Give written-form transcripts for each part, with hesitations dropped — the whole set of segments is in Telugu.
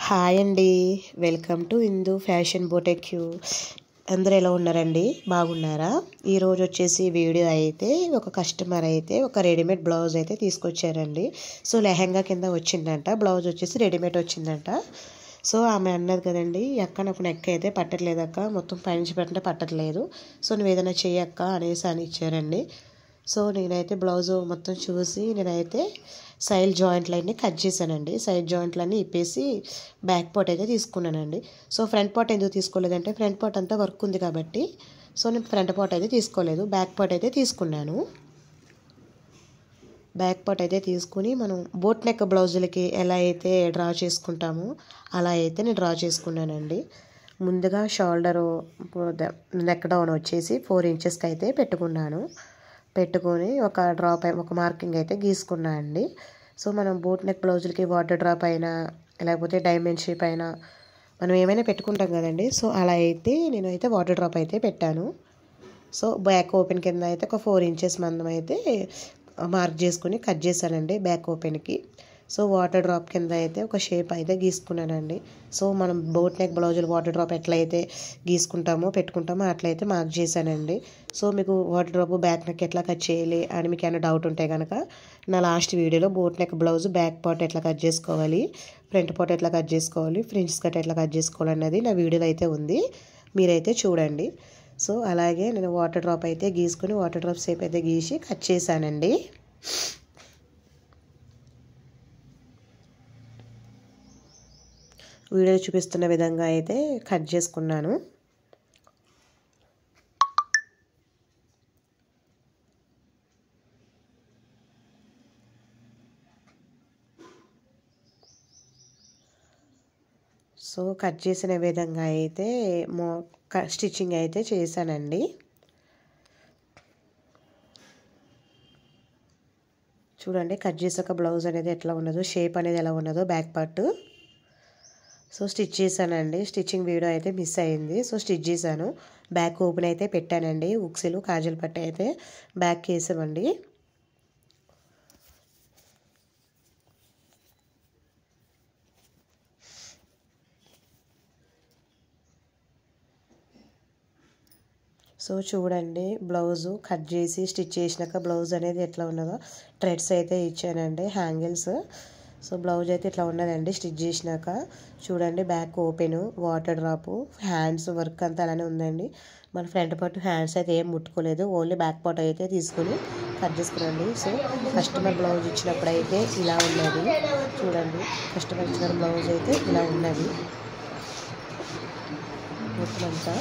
హాయ్ అండి. Welcome to Indu fashion boutique. అందరూ ఎలా ఉన్నారండి? బాగున్నారా? ఈరోజు వచ్చేసి వీడియో అయితే ఒక కస్టమర్ అయితే ఒక రెడీమేడ్ బ్లౌజ్ అయితే తీసుకొచ్చారండి. సో లెహంగా కింద వచ్చిందంట, బ్లౌజ్ వచ్చేసి రెడీమేడ్ వచ్చిందంట. సో ఆమె అన్నది కదండి, అక్క నాకు నెక్ అయితే పట్టట్లేదక్క, మొత్తం పైనుంచి పెట్టంటే పట్టట్లేదు, సో నువ్వు ఏదైనా చెయ్యక్క అనేసి అని ఇచ్చారండి. సో నేనైతే బ్లౌజు మొత్తం చూసి నేనైతే సైడ్ జాయింట్లన్నీ కట్ చేశానండి. సైడ్ జాయింట్లన్నీ ఇప్పేసి బ్యాక్ పార్ట్ అయితే తీసుకున్నానండి. సో ఫ్రంట్ పార్ట్ ఎందుకు తీసుకోలేదంటే ఫ్రంట్ పార్ట్ అంతా వర్క్ ఉంది కాబట్టి సో నేను ఫ్రంట్ పార్ట్ అయితే తీసుకోలేదు, బ్యాక్ పార్ట్ అయితే తీసుకున్నాను. బ్యాక్ పార్ట్ అయితే తీసుకుని మనం బోట్ నెక్ బ్లౌజులకి ఎలా అయితే డ్రా చేసుకుంటామో అలా అయితే నేను డ్రా చేసుకున్నానండి. ముందుగా షోల్డరు నెక్ డౌన్ వచ్చేసి 4 ఇంచెస్కి అయితే పెట్టుకొని ఒక మార్కింగ్ అయితే గీసుకున్నా అండి. సో మనం బోట్ నెక్ బ్లౌజులకి వాటర్ డ్రాప్ అయినా లేకపోతే డైమండ్ షేప్ అయినా మనం ఏమైనా పెట్టుకుంటాం కదండి. సో అలా అయితే నేనైతే వాటర్ డ్రాప్ అయితే పెట్టాను. సో బ్యాక్ ఓపెన్ కింద అయితే ఒక 4 ఇంచెస్ మందం అయితే మార్క్ చేసుకుని కట్ చేశానండి బ్యాక్ ఓపెన్కి. సో వాటర్ డ్రాప్ కింద అయితే ఒక షేప్ అయితే గీసుకున్నానండి. సో మనం బోట్ నెక్ బ్లౌజులు వాటర్ డ్రాప్ ఎట్లయితే గీసుకుంటామో పెట్టుకుంటామో అట్లయితే మార్క్ చేశానండి. సో మీకు వాటర్ డ్రాప్ బ్యాక్ నెక్ ఎట్లా కట్ చేయాలి అని మీకు ఏమైనా డౌట్ ఉంటే కనుక నా లాస్ట్ వీడియోలో boat neck blouse back part ఎట్లా కట్ చేసుకోవాలి, ఫ్రంట్ పార్ట్ ఎట్లా కట్ చేసుకోవాలి, ఫ్రిన్స్ కట్ ఎట్లా కట్ చేసుకోవాలి అన్నది నా వీడియోలో అయితే ఉంది, మీరైతే చూడండి. సో అలాగే నేను వాటర్ డ్రాప్ అయితే గీసుకుని వాటర్ డ్రాప్ షేప్ అయితే గీసి కట్ చేశానండి. వీడియో చూపిస్తున్న విధంగా అయితే కట్ చేసుకున్నాను. సో కట్ చేసిన విధంగా అయితే స్టిచ్చింగ్ అయితే చేశానండి. చూడండి కట్ చేసాక బ్లౌజ్ అనేది ఎట్లా ఉన్నదో, షేప్ అనేది ఎలా ఉన్నదో బ్యాక్ పార్ట్. సో స్టిచ్ చేశానండి. స్టిచ్చింగ్ వీడియో అయితే మిస్ అయింది. సో స్టిచ్ చేశాను, బ్యాక్ ఓపెన్ అయితే పెట్టానండి. ఉక్సులు కాజల్ పట్టి అయితే బ్యాక్ వేసామండి. సో చూడండి బ్లౌజు కట్ చేసి స్టిచ్ చేసినాక బ్లౌజ్ అనేది ఎట్లా ఉన్నదో థ్రెడ్స్ అయితే ఇచ్చానండి, హ్యాంగిల్స్. సో బ్లౌజ్ అయితే ఇట్లా ఉన్నదండి స్టిచ్ చేసినాక. చూడండి back open, water drop, hands work అంతా అలానే ఉందండి. మన ఫ్రంట్ పార్ట్ హ్యాండ్స్ అయితే ఏం ముట్టుకోలేదు, ఓన్లీ బ్యాక్ పార్ట్ అయితే తీసుకుని కట్ చేసుకున్నాండి. సో కస్టమర్ బ్లౌజ్ ఇచ్చినప్పుడు అయితే ఇలా ఉన్నది. చూడండి కస్టమర్ ఇచ్చిన బ్లౌజ్ అయితే ఇలా ఉన్నది మొత్తం అంతా.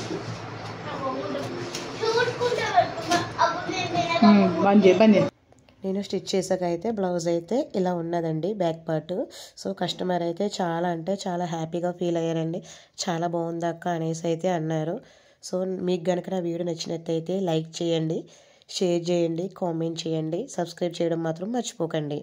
నేను స్టిచ్ చేసాక అయితే బ్లౌజ్ అయితే ఇలా ఉన్నదండి బ్యాక్ పార్ట్. సో కస్టమర్ అయితే చాలా అంటే చాలా హ్యాపీగా ఫీల్ అయ్యారండి. చాలా బాగుంది అక్క అనేసి అయితే అన్నారు. సో మీకు కనుక నా వీడియో నచ్చినట్టయితే లైక్ చేయండి, షేర్ చేయండి, కామెంట్ చేయండి, సబ్స్క్రైబ్ చేయడం మాత్రం మర్చిపోకండి.